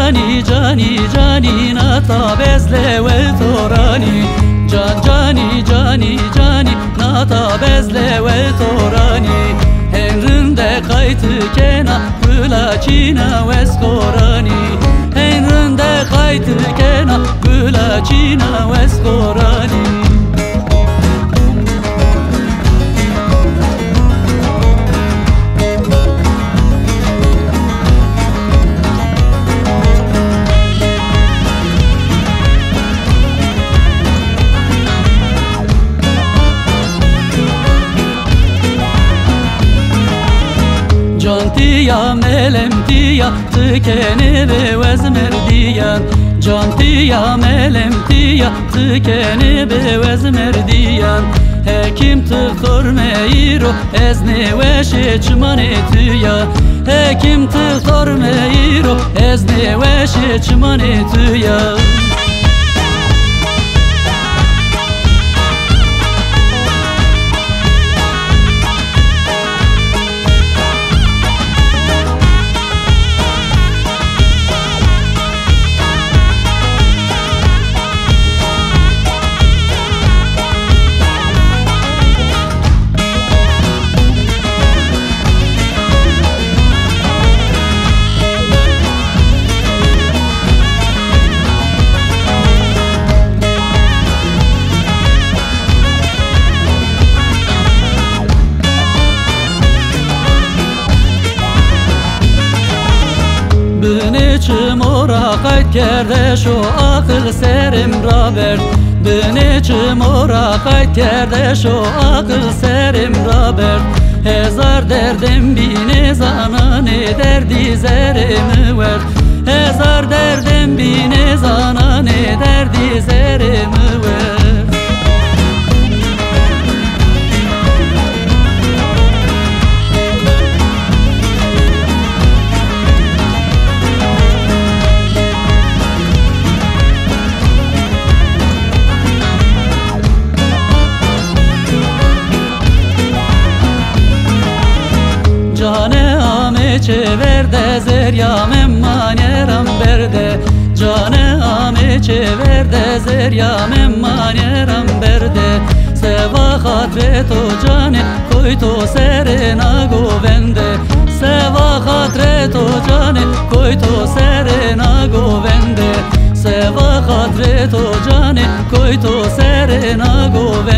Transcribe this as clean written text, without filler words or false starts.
جانی جانی جانی ناتا بزله و تورانی جان جانی جانی جانی ناتا بزله و تورانی هنرنده قایت کنا بلا چینا و اسکورانی هنرنده قایت کنا بلا چینا و اسکورانی Cantiya melemtiya tıkeni be vezmerdiyan Cantiya melemtiya tıkeni be vezmerdiyan Hekim tıkor meyro ezne veşe çmanetiya Hekim tıkor meyro ezne veşe çmanetiya Beni mora kayt kerde şu akıl serim rabert Beni mora kayt kerde şu akıl serim rabert Hezar derdim bine zana ne derdi zerimi ver Hezar derdim bine zana ne derdi zerimi ver Cane ame çeverde zeryam emmaneram berde Cane ame çeverde zeryam emmaneram berde Seva hatret o cane koyto serena govende Seva hatret o cane koyto serena govende Seva hatret o cane koyto serena govende